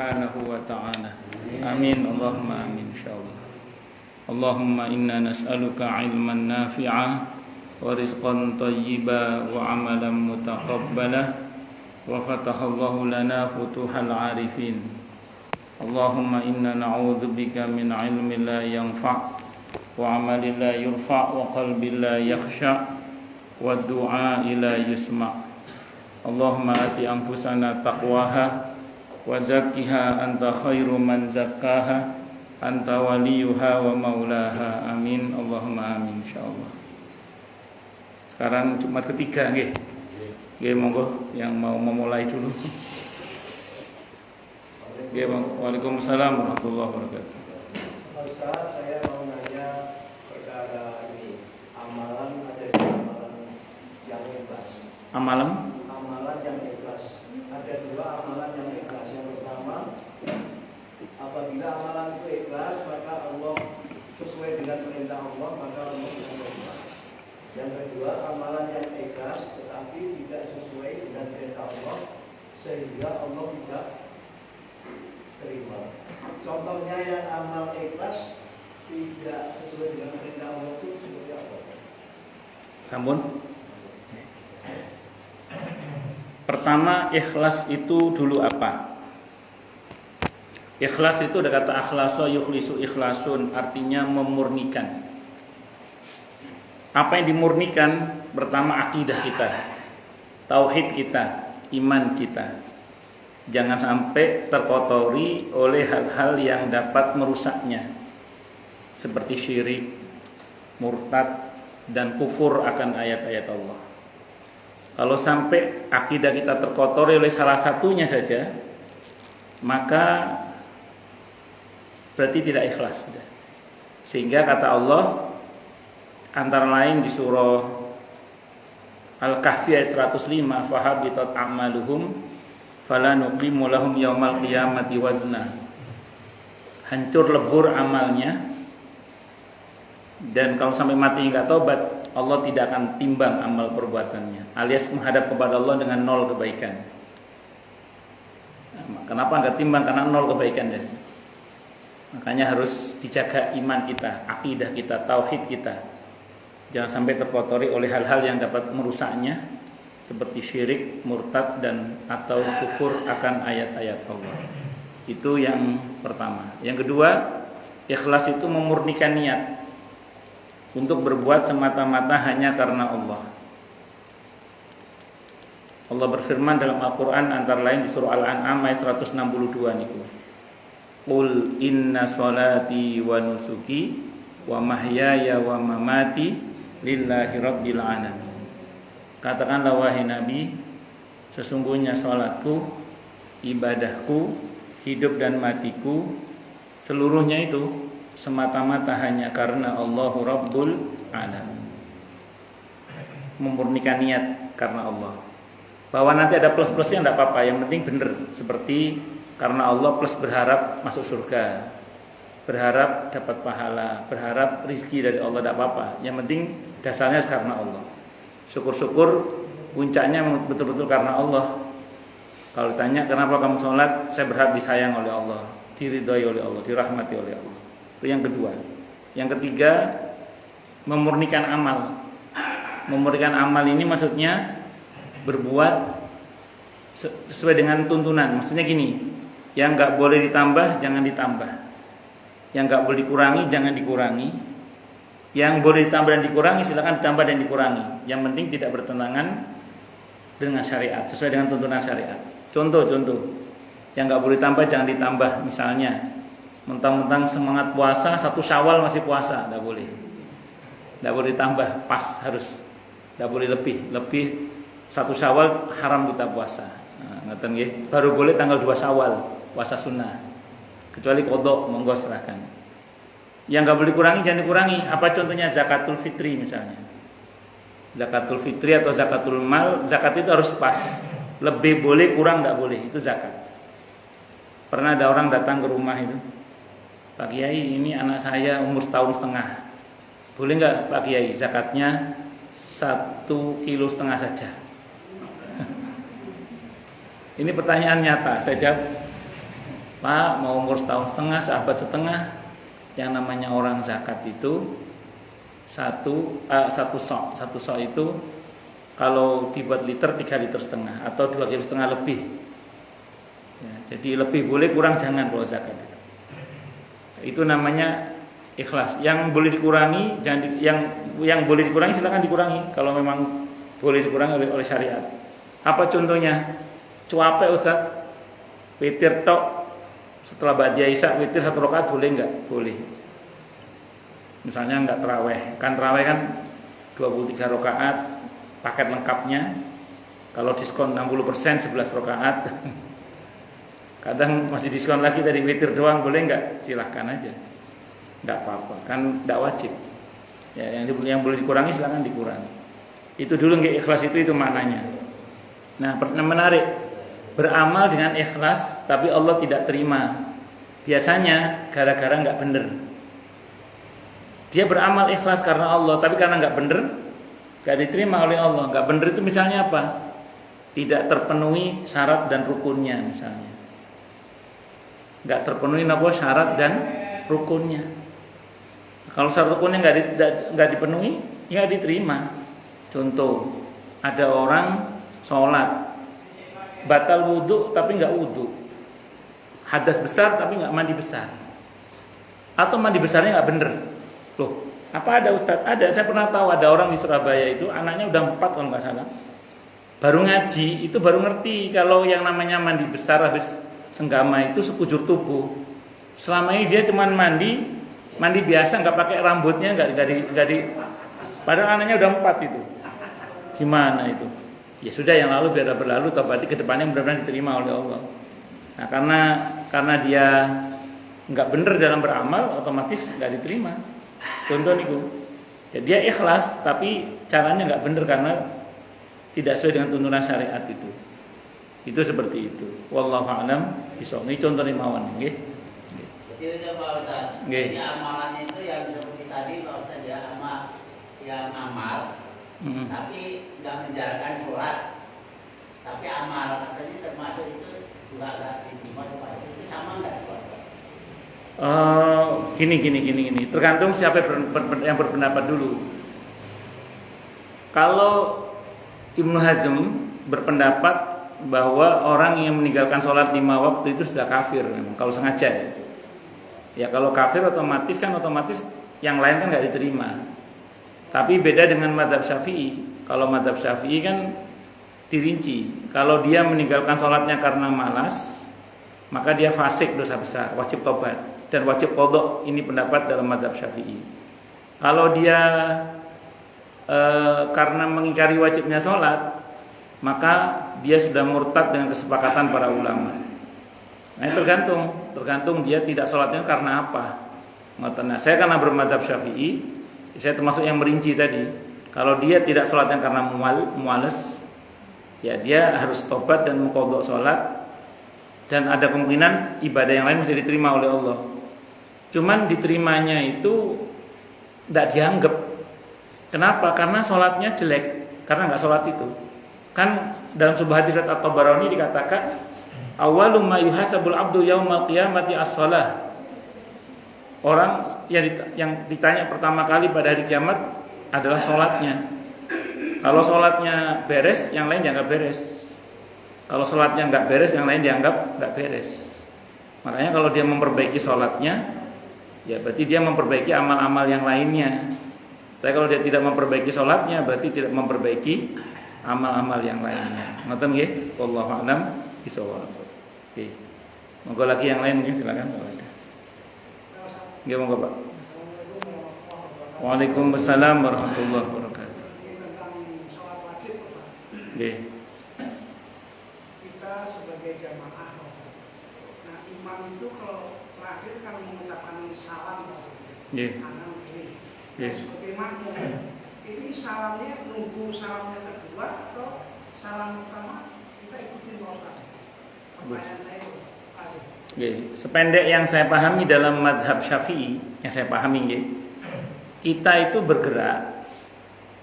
subhanahu wa ta'ala. Amin, Allahumma amin insyaallah. Allahumma inna nas'aluka ilman nafi'a wa rizqan thayyiba wa amalan mutaqabbala wa fatahallahu lana futuhal arifin. Allahumma inna na'udzubika min ilmin la yanfa' wa amalin la yurfa' wa qalbin la yakhsha' wa du'a la yusma'. Allahumma ati anfusana taqwaha wa zakkiha anta khairu man zakkaha anta waliyuha wa maulaha. Amin, Allahumma amin insyaallah. Sekarang Jumat ketiga nggih. Nggih monggo yang mau memulai dulu. Nggih, Waalaikumsalam warahmatullahi wabarakatuh. Ustaz, saya mau nanya perkara ini. Amalan ada dua amalan yang ikhlas. Amalan yang ikhlas. Ada dua amalan yang ikhlas. Yang pertama, apabila amalan itu ikhlas, maka Allah sesuai dengan perintah Allah, maka Allah menerima. Yang kedua, amalan yang ikhlas tetapi tidak sesuai dengan perintah Allah, sehingga Allah tidak terima. Contohnya yang amal ikhlas tidak sesuai dengan perintah Allah itu seperti apa? Sampun. Pertama, ikhlas itu dulu apa? Ikhlas itu ada kata akhlasa yukhlisu ikhlasun, artinya memurnikan. Apa yang dimurnikan? Pertama, akidah kita, tauhid kita, iman kita. Jangan sampai terkotori oleh hal-hal yang dapat merusaknya, seperti syirik, murtad, dan kufur akan ayat-ayat Allah. Kalau sampai akidah kita terkotori oleh salah satunya saja, maka berarti tidak ikhlas. Sehingga kata Allah antara lain di surah Al-Kahfi ayat 105, fahabitat a'maluhum fala nuqimu lahum yaumal qiyamati wazna. Hancur lebur amalnya, dan kalau sampai mati enggak tobat, Allah tidak akan timbang amal perbuatannya, alias menghadap kepada Allah dengan nol kebaikan. Kenapa enggak timbang? Karena nol kebaikan tadi. Makanya harus dijaga iman kita, akidah kita, tauhid kita. Jangan sampai terkotori oleh hal-hal yang dapat merusaknya, seperti syirik, murtad, dan atau kufur akan ayat-ayat Allah. Itu yang pertama. Yang kedua, ikhlas itu memurnikan niat untuk berbuat semata-mata hanya karena Allah. Allah berfirman dalam Al-Quran antara lain di surah Al-An'am ayat 162 niku. Qul inna sholati wa nusuki wa mahyaya wa mamati lillahi rabbil alamin. Katakanlah wahai Nabi, sesungguhnya sholatku, ibadahku, hidup dan matiku, seluruhnya itu semata-mata hanya karena Allahu Rabbul Alamin. Memurnikan niat karena Allah. Bahwa nanti ada plus-plusnya tidak apa-apa, yang penting benar. Seperti karena Allah plus berharap masuk surga, berharap dapat pahala, berharap rizki dari Allah, tidak apa-apa. Yang penting dasarnya karena Allah. Syukur-syukur puncaknya betul-betul karena Allah. Kalau ditanya kenapa kamu sholat, saya berharap disayang oleh Allah, diridhoi oleh Allah, dirahmati oleh Allah. Itu yang kedua. Yang ketiga, memurnikan amal. Memurnikan amal ini maksudnya berbuat sesuai dengan tuntunan. Maksudnya gini, yang nggak boleh ditambah jangan ditambah, yang nggak boleh dikurangi jangan dikurangi, yang boleh ditambah dan dikurangi silakan ditambah dan dikurangi. Yang penting tidak bertentangan dengan syariat, sesuai dengan tuntunan syariat. Contoh, yang nggak boleh ditambah jangan ditambah. Misalnya mentang-mentang semangat puasa, 1 Syawal masih puasa, tidak boleh. Tidak boleh ditambah, pas harus. Tidak boleh lebih 1 Syawal haram kita puasa. Ngeten nggih. Baru boleh tanggal 2 Syawal puasa sunnah. Kecuali qadha, monggo silakan. Yang nggak boleh dikurangi jangan dikurangi. Apa contohnya? Zakatul fitri misalnya. Zakatul fitri atau zakatul mal, zakat itu harus pas. Lebih boleh, kurang tidak boleh. Itu zakat. Pernah ada orang datang ke rumah itu, Pak Kiai, ini anak saya umur 1,5 tahun. Boleh nggak Pak Kiai zakatnya 1,5 kilo saja? Ini pertanyaan nyata, saya jawab. Pak, mau umur setahun setengah, seabad setengah, yang namanya orang zakat itu satu sok itu kalau dibuat liter 3 liter setengah atau 2 kilo setengah lebih. Ya, jadi lebih boleh, kurang jangan kalau zakat. Itu namanya ikhlas. Yang boleh dikurangi, yang boleh dikurangi silakan dikurangi kalau memang boleh dikurangi oleh syariat. Apa contohnya? Cuape Ustaz, witir tok setelah ba'da isya witir 1 rakaat boleh enggak? Boleh. Misalnya enggak tarawih. Kan tarawih kan 23 rakaat paket lengkapnya. Kalau diskon 60% 11 rakaat. Kadang masih diskon lagi dari witir doang, boleh enggak? Silahkan aja. Enggak apa-apa, kan enggak wajib. Ya, yang boleh dikurangi silakan dikurangi. Itu dulu nggih, ikhlas itu maknanya. Nah, menarik. Beramal dengan ikhlas tapi Allah tidak terima. Biasanya gara-gara enggak bener. Dia beramal ikhlas karena Allah, tapi karena enggak bener enggak diterima oleh Allah. Enggak bener itu misalnya apa? Tidak terpenuhi syarat dan rukunnya misalnya. Enggak terpenuhi syarat dan rukunnya. Kalau syarat rukunnya enggak dipenuhi, ya diterima. Contoh, ada orang sholat batal wudhu tapi enggak wudhu, hadas besar tapi enggak mandi besar, atau mandi besarnya enggak bener. Loh, apa ada Ustadz? Ada, saya pernah tahu ada orang di Surabaya itu anaknya udah 4 kalau enggak salah, baru ngaji itu baru ngerti kalau yang namanya mandi besar habis senggama itu sekujur tubuh. Selama ini dia cuman mandi biasa, nggak pakai rambutnya, nggak di padahal anaknya udah 4 itu. Gimana itu? Ya sudah, yang lalu biar berlalu, berarti kedepannya mudah-mudahan diterima oleh Allah. Nah, karena dia nggak benar dalam beramal, otomatis nggak diterima. Contoh niku, ya dia ikhlas tapi caranya nggak benar karena tidak sesuai dengan tuntunan syariat itu. Itu seperti itu. Wallahu a'lam bishawab. Ini contoh mawon, nggih. Jadi Pak Ustaz, jadi amalan itu yang seperti tadi Pak Ustaz ya, sama yang amal, tapi nggak menjalankan sholat, tapi amal katanya termasuk itu juga nggak diterima Pak. Itu sama nggak Pak Ustaz? Gini. Tergantung siapa yang berpendapat dulu. Kalau Ibnu Hazm berpendapat bahwa orang yang meninggalkan sholat 5 waktu itu sudah kafir, memang kalau sengaja ya. Ya kalau kafir otomatis yang lain kan nggak diterima. Tapi beda dengan mazhab Syafi'i. Kalau mazhab Syafi'i kan dirinci. Kalau dia meninggalkan sholatnya karena malas, maka dia fasik, dosa besar, wajib tobat dan wajib qadha. Ini pendapat dalam mazhab Syafi'i. Kalau dia karena mengingkari wajibnya sholat, maka dia sudah murtad dengan kesepakatan para ulama. Nah, tergantung dia tidak sholatnya karena apa. Nah, saya karena bermadzhab Syafi'i, saya termasuk yang merinci tadi. Kalau dia tidak sholatnya karena muales, ya dia harus tobat dan mengqadha sholat, dan ada kemungkinan ibadah yang lain bisa diterima oleh Allah. Cuman diterimanya itu tidak dianggap. Kenapa? Karena sholatnya jelek, karena nggak sholat itu. Kan dalam sebuah hadis At-Tabarani dikatakan awwalu ma yuhasabul abdu yaumal qiyamati as-shalah. Orang yang ditanya pertama kali pada hari kiamat adalah sholatnya. Kalau sholatnya beres, yang lain dianggap beres. Kalau sholatnya nggak beres, yang lain dianggap nggak beres. Makanya kalau dia memperbaiki sholatnya, ya berarti dia memperbaiki amal-amal yang lainnya. Tapi kalau dia tidak memperbaiki sholatnya, berarti tidak memperbaiki amal-amal yang lainnya. Ngoten nggih? Wallahu a'lam bishawab. Oke. Monggo lagi yang lain mungkin silakan kalau ada. Nggih monggo Pak. Waalaikumsalam warahmatullahi wabarakatuh. Tentang sholat wajib Pak. Nggih. Kita sebagai jamaah, nah imam itu kalau terakhir kan mengucapkan salam Pak. Nggih. Kanan kiri. Nggih. Sebagai makmum, ini salamnya nunggu salamnya kedua atau salam pertama kita ikutin Pak Ustaz. Pertanyaan saya itu. Nggih, sependek yang saya pahami dalam mazhab Syafi'i, yang saya pahami nggih, kita itu bergerak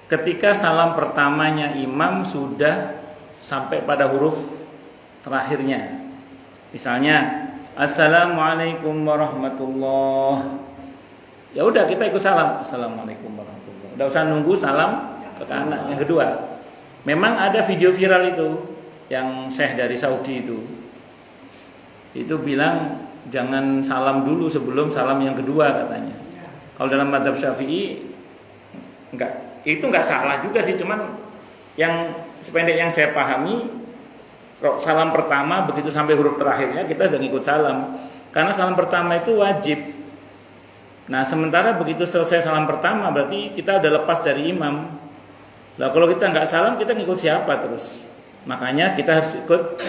ketika salam pertamanya imam sudah sampai pada huruf terakhirnya. Misalnya Assalamualaikum warahmatullah. Ya udah kita ikut salam. Assalamualaikum warahmatullah. Udah usah nunggu salam ke kanan. Yang kedua, memang ada video viral itu yang Syekh dari Saudi itu bilang jangan salam dulu sebelum salam yang kedua katanya. Kalau dalam mazhab Syafi'i itu enggak salah juga sih, cuman yang sependek yang saya pahami salam pertama begitu sampai huruf terakhirnya kita udah ngikut salam. Karena salam pertama itu wajib. Nah, sementara begitu selesai salam pertama berarti kita udah lepas dari imam. Lah kalau kita enggak salam kita ngikut siapa terus? Makanya kita harus ikut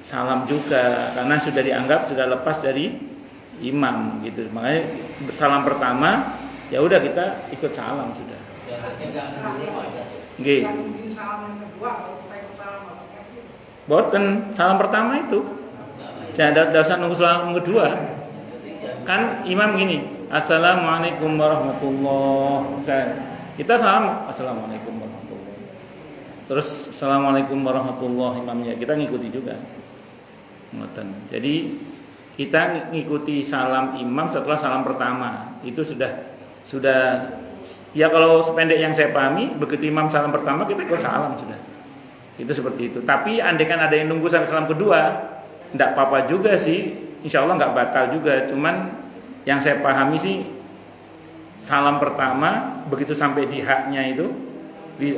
salam juga karena sudah dianggap sudah lepas dari imam gitu. Makanya salam pertama ya udah kita ikut salam sudah. Nggih. Boten salam pertama itu. Jangan ada usah nunggu salam kedua. Kan imam gini, Assalamualaikum warahmatullahi wabarakatuh. Kita salam Assalamualaikum warahmatullahi. Terus Assalamualaikum warahmatullahi imamnya kita ngikuti juga. Ngoten. Jadi kita ngikuti salam imam setelah salam pertama. Itu sudah ya kalau sependek yang saya pahami begitu imam salam pertama kita ikut salam sudah. Itu seperti itu. Tapi andaikan ada yang nunggu sampai salam kedua, enggak apa-apa juga sih. Insya Allah enggak batal juga. Cuman yang saya pahami sih salam pertama begitu sampai di haknya itu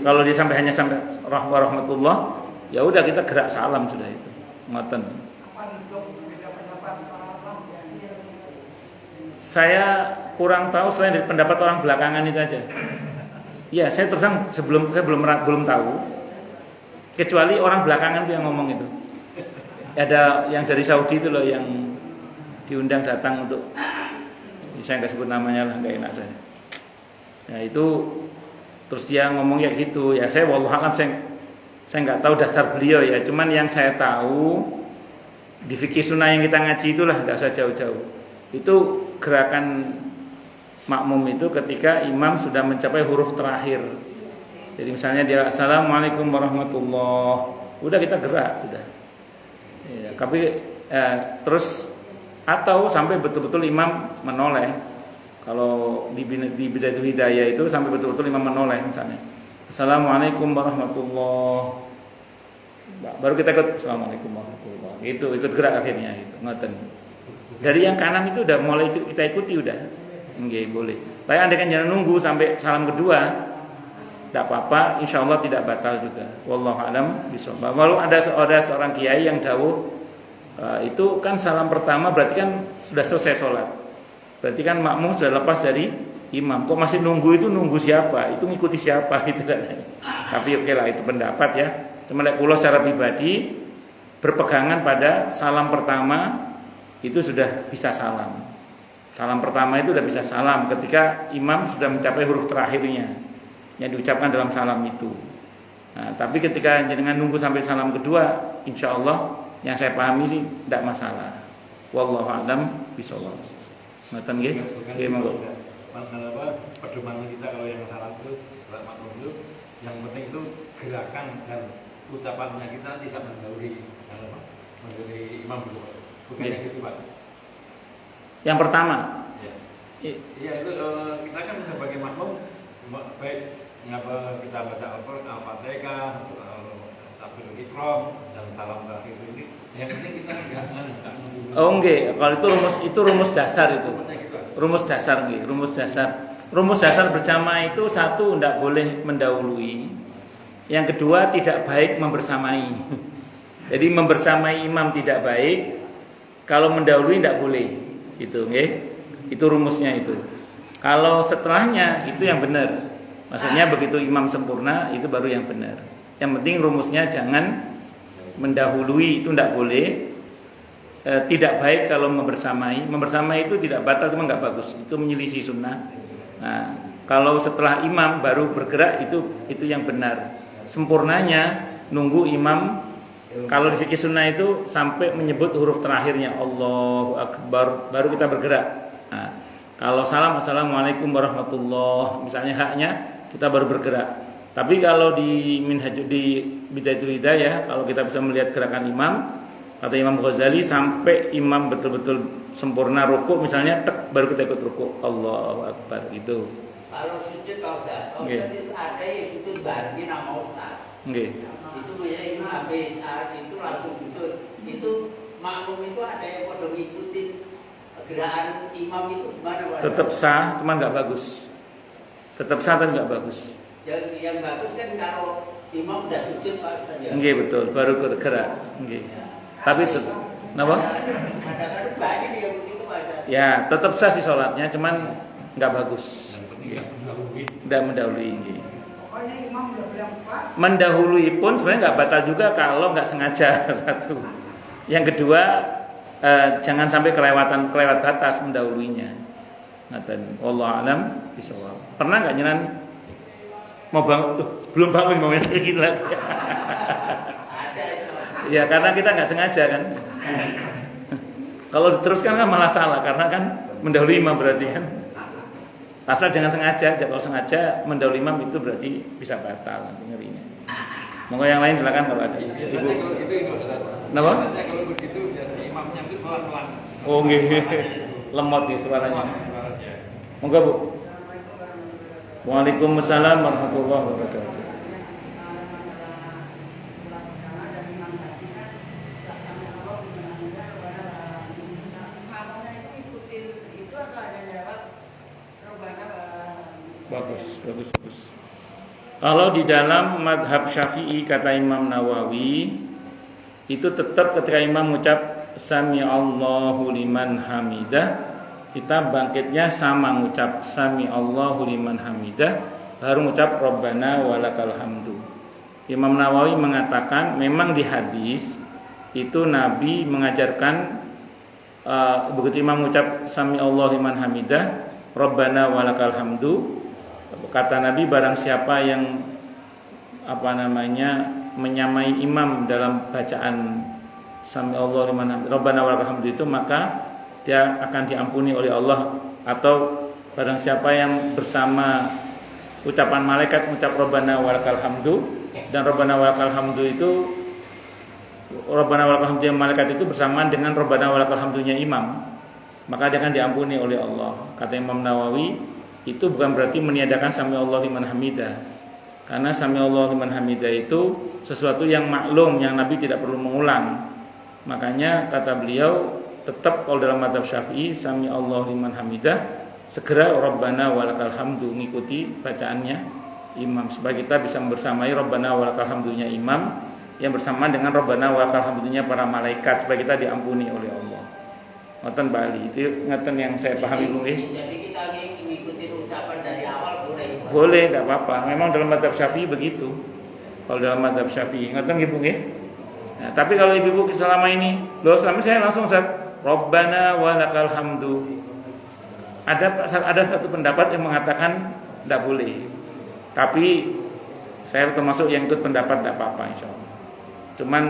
kalau dia hanya sampai rahmatullah, ya udah kita gerak salam sudah itu. Ngoten. Saya kurang tahu selain dari pendapat orang belakangan itu aja. Ya, saya terus saya belum tahu. Kecuali orang belakangan itu yang ngomong itu. Ada yang dari Saudi itu loh yang diundang datang untuk saya nggak sebut namanya lah, nggak enak saya. Ya itu terus dia ngomong ya gitu. Ya saya wallahualam saya nggak tahu dasar beliau ya. Cuman yang saya tahu di fikih sunnah yang kita ngaji itulah nggak usah jauh-jauh. Itu gerakan makmum itu ketika imam sudah mencapai huruf terakhir. Jadi misalnya dia Assalamualaikum warahmatullahi, udah kita gerak sudah. Ya, tapi terus atau sampai betul-betul imam menoleh. Kalau di Bidayatul Hidayah itu sampai betul-betul imam menoleh misalnya. Assalamualaikum warahmatullahi. Baru kita ikut Assalamualaikum warahmatullahi. Itu ikut gerak akhirnya itu. Ngoten. Dari yang kanan itu udah mulai kita ikuti udah. Nggih, boleh. Tapi andaikan jangan nunggu sampai salam kedua, tidak apa-apa, insyaallah tidak batal juga. Wallahu a'lam bishawab. Walau ada seorang kiai yang dawuh itu kan salam pertama berarti kan sudah selesai sholat. Berarti kan makmum sudah lepas dari imam. Kok masih nunggu itu nunggu siapa? Itu ngikuti siapa gitu kan. Tapi oke lah itu pendapat ya. Cuma kula secara pribadi berpegangan pada salam pertama itu sudah bisa salam. Salam pertama itu sudah bisa salam ketika imam sudah mencapai huruf terakhirnya yang diucapkan dalam salam itu. Nah, tapi ketika jenengan nunggu sampai salam kedua, insya Allah yang saya pahami sih tidak masalah. Wallahu a'lam bishawab. Ngoten nggih? Nggih monggo. Pedoman kita kalau yang salah itu salat makmum itu yang penting itu gerakan dan ucapannya kita tidak mendahului imam itu. Bukan yang itu Pak. Yang pertama. Iya itu kita kan sebagai makmum baik kita baca Al-Fatihah, takbiratul ihram dan salam terakhir ini. Yang penting kita enggak. Oh nggih, kalau itu rumus dasar itu. Rumus dasar nggih, rumus dasar. Rumus dasar berjamaah itu satu tidak boleh mendahului. Yang kedua tidak baik membersamai. Jadi membersamai imam tidak baik, kalau mendahului tidak boleh. Gitu nggih. Itu rumusnya itu. Kalau setelahnya itu yang benar. Maksudnya begitu imam sempurna itu baru yang benar. Yang penting rumusnya jangan mendahului, itu tidak boleh. Tidak baik kalau membersamai. Membersamai itu tidak batal, cuma nggak bagus. Itu menyelisih sunnah. Nah, kalau setelah imam baru bergerak itu yang benar. Sempurnanya nunggu imam. Kalau di fikih sunnah itu sampai menyebut huruf terakhirnya Allahu Akbar baru kita bergerak. Nah, kalau salam Assalamualaikum warahmatullahi misalnya haknya kita baru bergerak. Tapi kalau di Bidayatul Hidayah kalau kita bisa melihat gerakan imam Kata Imam Ghazali, sampai imam betul-betul sempurna rukuk misalnya, baru kita ikut rukuk. Allahu Akbar gitu. Kalau sujud kalau itu ada yang sujud bareng nama Ustaz. Itu biasanya habis itu langsung sujud. Itu makmum itu ada yang pada ngikutin gerakan imam itu gimana Pak? Tetap sah, cuman nggak bagus. Tetap sah tapi nggak bagus. Yang bagus kan kalau imam udah sujud Pak Ustaz ya. Betul, baru gerak. Tapi tetap, kenapa? Kadang-kadang banyak yang begitu Pak Ustaz. Ya, tetap sah sih sholatnya, cuman nggak bagus. Tidak mendahului. Pokoknya imam udah bilang Pak. Mendahului pun sebenarnya nggak batal juga kalau nggak sengaja. Satu. Yang kedua, jangan sampai kelewat batas mendahuluinya. Ngaten, wallahu alam bishawab. Pernah nggak nyenan mau bangun, belum bangun mau gitu lagi. Ya karena kita nggak sengaja kan. Kalau diteruskan kan malah salah karena kan mendahului imam berarti kan. Asal jangan sengaja, kalau sengaja mendahului imam itu berarti bisa batal nanti ngerinya. Monggo yang lain silakan kalau ada. Ibu. Kenapa? Kalau begitu biasanya imamnya itu pelan-pelan. Oh nggih. Lemot nih suaranya. Monggo Bu. Waalaikumsalam warahmatullahi wabarakatuh. Bagus. Kalau di dalam madhab Syafi'i kata Imam Nawawi itu tetap ketika imam mengucap Sami Allahu liman hamidah, kita bangkitnya sama mengucap Sami Allahu liman hamidah, baru mengucap Rabbana walakal hamdu. Imam Nawawi mengatakan memang di hadis itu Nabi mengajarkan begitu imam mengucap Sami Allahu liman hamidah, Rabbana walakal hamdu, kata Nabi barang siapa yang menyamai imam dalam bacaan Sami Allah liman hamidah Rabbana walakal hamdu itu, maka dia akan diampuni oleh Allah. Atau barang siapa yang bersama ucapan malaikat mengucap Rabbana walakal hamdu, dan Rabbana walakal hamdu itu Rabbana walakal hamdu malaikat itu bersamaan dengan Rabbana walakal hamdunya imam, maka dia akan diampuni oleh Allah. Kata Imam Nawawi, itu bukan berarti meniadakan Sami Allah liman hamidah. Karena Sami Allah liman hamidah itu sesuatu yang maklum, yang Nabi tidak perlu mengulang. Makanya kata beliau, tetap kalau dalam mazhab Syafi'i Sami Allah liman hamidah, segera Rabbana walakal hamdu, mengikuti bacaannya imam supaya kita bisa bersamai Rabbana walakal hamdunya imam yang bersamaan dengan Rabbana walakal hamdunya para malaikat, supaya kita diampuni oleh Allah. Ngoten Bali, itu ngoten yang saya pahami Bu. Jadi kita ngikuti ucapan dari awal boleh? Boleh, enggak apa-apa. Memang dalam mazhab Syafi'i begitu. Kalau dalam mazhab Syafi'i, ngoten nggih Bu nggih. Nah, tapi kalau ibu-ibu selama ini, selama saya langsung Rabbana walakal hamdu. Ada satu pendapat yang mengatakan tidak boleh. Tapi saya termasuk yang ikut pendapat tidak apa-apa insyaallah. Cuman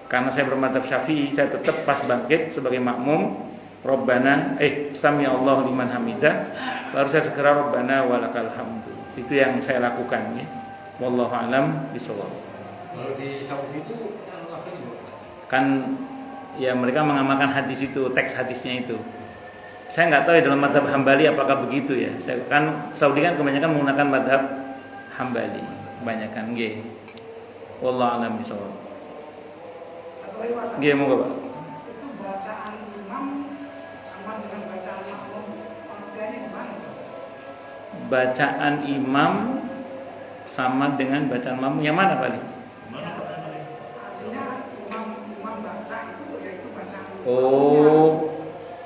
karena saya bermadzhab Syafi'i, saya tetap pas bangkit sebagai makmum Rabbana Sami Allah liman hamidah, baru saya segera Rabbana walakal hamdu. Itu yang saya lakukan ya. Wallahu alam bishawab. Kalau di Saudi itu kan ya mereka mengamalkan hadis itu, teks hadisnya itu. Saya nggak tahu ya dalam mazhab Hambali apakah begitu ya. Saya kan Saudi kan kebanyakan menggunakan mazhab Hambali, kebanyakan nggih. Wallahu alam bishawab. Nggih monggo Pak. Itu bacaan imam sama dengan bacaan makmum, pengertiannya gimana? Bacaan imam sama dengan bacaan makmum yang mana Pak? Artinya imam baca itu yaitu bacaan. Oh,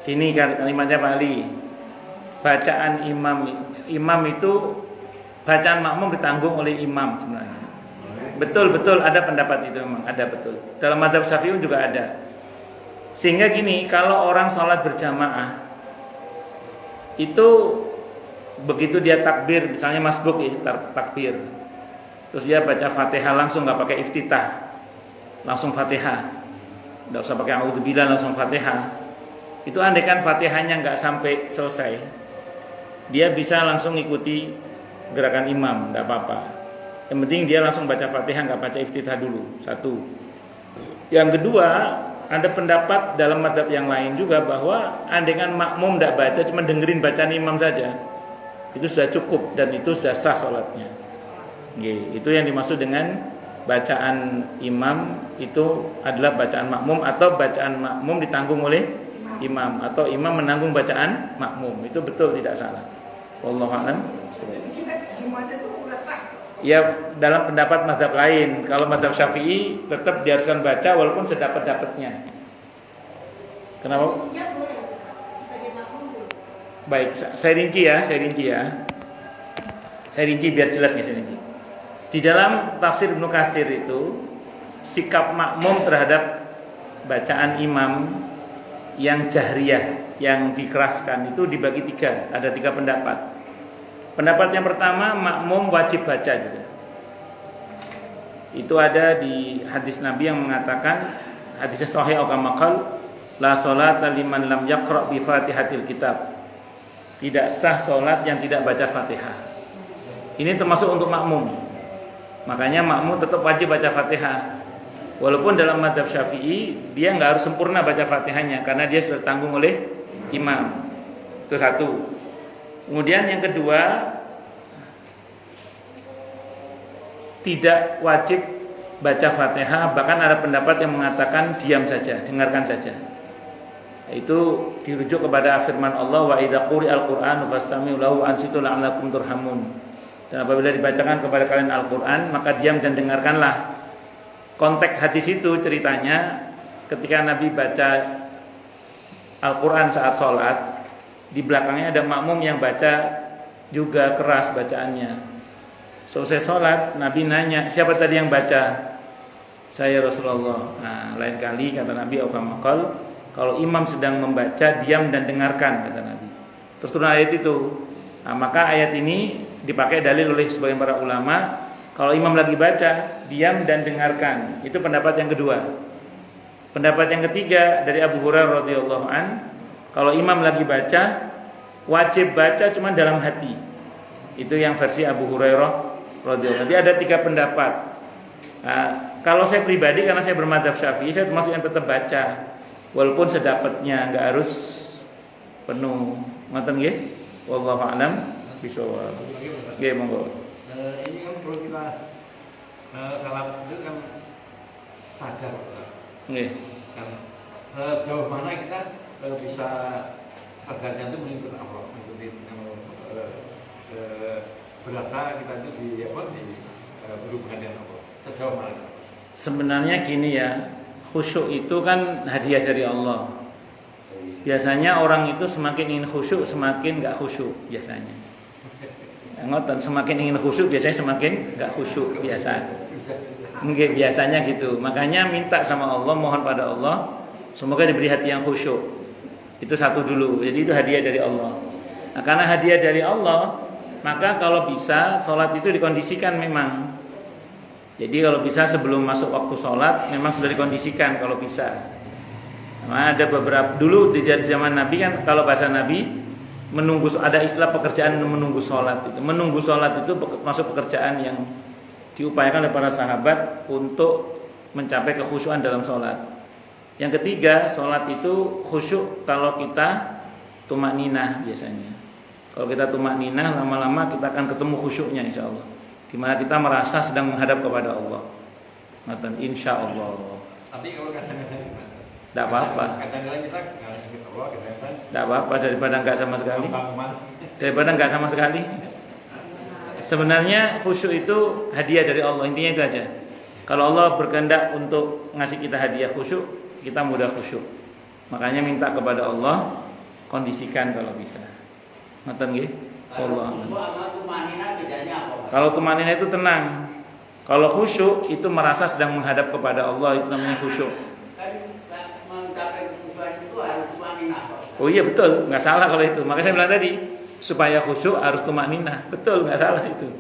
ini kan kalimatnya Pak Ali. Bacaan imam itu bacaan makmum ditanggung oleh imam sebenarnya. Betul ada pendapat itu, memang ada betul. Dalam mazhab Syafi'i juga ada. Sehingga gini, kalau orang sholat berjamaah itu begitu dia takbir, misalnya masbuk ya, takbir. Terus dia baca Fatihah langsung, nggak pakai iftitah, langsung Fatihah. Nggak usah pakai a'udzubillah, langsung Fatihah. Itu andai kan Fatihahnya nggak sampai selesai, dia bisa langsung ikuti gerakan imam, nggak apa-apa. Yang penting dia langsung baca Fatihah, nggak baca iftitah dulu. Satu. Yang kedua, ada pendapat dalam mazhab yang lain juga bahwa andaikan makmum tidak baca, cuma dengerin bacaan imam saja, itu sudah cukup dan itu sudah sah sholatnya. Itu yang dimaksud dengan bacaan imam itu adalah bacaan makmum, atau bacaan makmum ditanggung oleh imam, atau imam menanggung bacaan makmum. Itu betul, tidak salah. Wallahu a'lam. Kita gimana itu udah sah. Ya, dalam pendapat mazhab lain, kalau mazhab Syafi'i tetap diharuskan baca walaupun sedapat-dapatnya. Kenapa? Iya boleh. Sebagai makmum boleh. Baik, saya rinci ya. Saya rinci biar jelas ya, saya rinci. Di dalam tafsir Ibnu Katsir itu, sikap makmum terhadap bacaan imam yang jahriyah, yang dikeraskan itu dibagi 3. Ada 3 pendapat. Pendapat yang pertama, makmum wajib baca juga. Itu ada di hadis Nabi yang mengatakan, hadisnya sahih kama qala, la sholata liman lam yaqra bi Fatihatil kitab. Tidak sah salat yang tidak baca Fatihah. Ini termasuk untuk makmum. Makanya makmum tetap wajib baca Fatihah. Walaupun dalam mazhab Syafi'i dia nggak harus sempurna baca Fatihahnya karena dia sudah tanggung oleh imam. Itu satu. Kemudian yang kedua, tidak wajib baca Fatihah, bahkan ada pendapat yang mengatakan diam saja, dengarkan saja. Itu dirujuk kepada firman Allah, wa idza quri'al Qur'anu fastami'u lahu ansitu la'allakum turhamun. Dan apabila dibacakan kepada kalian Al-Qur'an, maka diam dan dengarkanlah. Konteks hadis itu ceritanya ketika Nabi baca Al-Qur'an saat sholat, di belakangnya ada makmum yang baca juga keras bacaannya. Selesai sholat, Nabi nanya, siapa tadi yang baca? Saya, Rasulullah. Nah, lain kali kata Nabi, kalau imam sedang membaca, diam dan dengarkan, kata Nabi. Terus turun ayat itu. Nah, maka ayat ini dipakai dalil oleh sebagian para ulama. Kalau imam lagi baca, diam dan dengarkan. Itu pendapat yang kedua. Pendapat yang ketiga dari Abu Hurairah radhiyallahu an, kalau imam lagi baca, wajib baca cuma dalam hati. Itu yang versi Abu Hurairah radhiyallahu. Jadi ada 3 pendapat. Nah, kalau saya pribadi karena saya bermadzhab Syafi'i, saya termasuk yang tetap baca walaupun sedapatnya, enggak harus penuh. Ngoten nggih? Wallahu a'lam bishawab. Nggih, monggo. Ini kan perlu kita salat itu kan sadar. Nggih. Kan sejauh mana kita bisa sadarnya itu mengikut Allah, mengikuti berasa kita itu di berhubungan dengan Allah. Sejauh mana? Sebenarnya gini ya, khusyuk itu kan hadiah dari Allah. Biasanya orang itu semakin ingin khusyuk, semakin gak khusyuk biasanya. Ngoten, semakin ingin khusyuk biasanya semakin gak khusyuk biasa. Mungkin biasanya gitu. Makanya minta sama Allah, mohon pada Allah, semoga diberi hati yang khusyuk. Itu satu dulu. Jadi itu hadiah dari Allah. Nah, karena hadiah dari Allah, maka kalau bisa sholat itu dikondisikan memang. Jadi kalau bisa sebelum masuk waktu sholat memang sudah dikondisikan kalau bisa. Nah, ada beberapa dulu di zaman Nabi kan kalau bahasa Nabi menunggu, ada istilah pekerjaan menunggu sholat. Menunggu sholat itu masuk pekerjaan yang diupayakan oleh para sahabat untuk mencapai kekhusyuan dalam sholat. Yang ketiga, sholat itu khusyuk kalau kita tumakninah biasanya. Kalau kita tumakninah, lama-lama kita akan ketemu khusyuknya insya Allah. Dimana kita merasa sedang menghadap kepada Allah. Ngoten, insya Allah. Tapi kalau kadang-kadang tidak apa-apa. Kadang-kadang kita nggak ingat Allah, kadang-kadang tidak apa-apa daripada nggak sama sekali. Daripada nggak sama sekali. Sebenarnya khusyuk itu hadiah dari Allah, intinya itu aja. Kalau Allah berkehendak untuk ngasih kita hadiah khusyuk, kita mudah khusyuk. Makanya minta kepada Allah, kondisikan kalau bisa. Ngoten nggih? Allah. Kalau tumanina itu tenang. Kalau khusyuk itu merasa sedang menghadap kepada Allah, itu namanya khusyuk. Oh iya betul, nggak salah kalau itu. Makanya saya bilang tadi, supaya khusyuk harus tumakninah. Betul, nggak salah itu.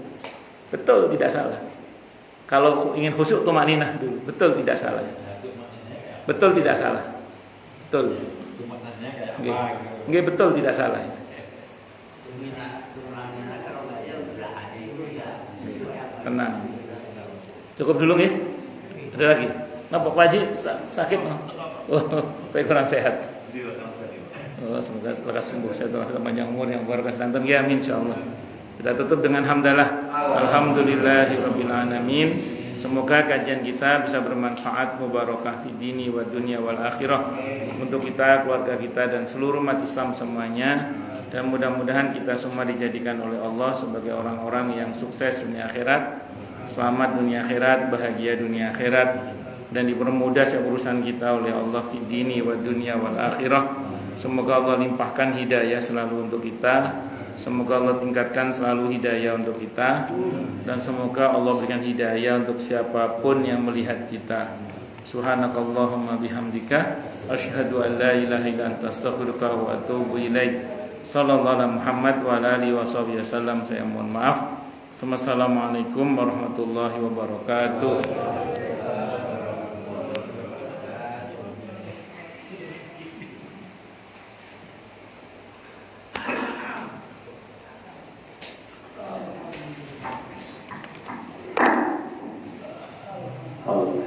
Betul, tidak salah. Kalau ingin khusyuk tumakninah dulu. Betul, tidak salah. Betul, tidak salah. Betul. Nggih, betul, tidak salah. Tenang. Cukup dulu nggih. Ada lagi? Napa Pak Haji sakit? Tapi kurang sehat. Di belakang sekali. Oh, semoga lekas sembuh, saya telah panjang umur yang barokah sedanten ya amin insyaallah. Kita tutup dengan hamdalah. Alhamdulillahirabbil alamin. Semoga kajian kita bisa bermanfaat, mubarakah fi dini wa dunya wal akhirah untuk kita, keluarga kita dan seluruh umat Islam semuanya. Dan mudah-mudahan kita semua dijadikan oleh Allah sebagai orang-orang yang sukses dunia akhirat, selamat dunia akhirat, bahagia dunia akhirat, dan dipermudah setiap urusan kita oleh Allah fi dini wa dunya wal akhirah. Semoga Allah limpahkan hidayah selalu untuk kita. Semoga Allah tingkatkan selalu hidayah untuk kita. Dan semoga Allah berikan hidayah untuk siapapun yang melihat kita. Subhanakallahumma bihamdika asyhadu an la ilaha illa anta astaghfiruka wa atubu ilaik. Sallallahu alaihi Muhammad wa ala alihi wasallam. Saya mohon maaf. Wassalamualaikum warahmatullahi wabarakatuh. Allah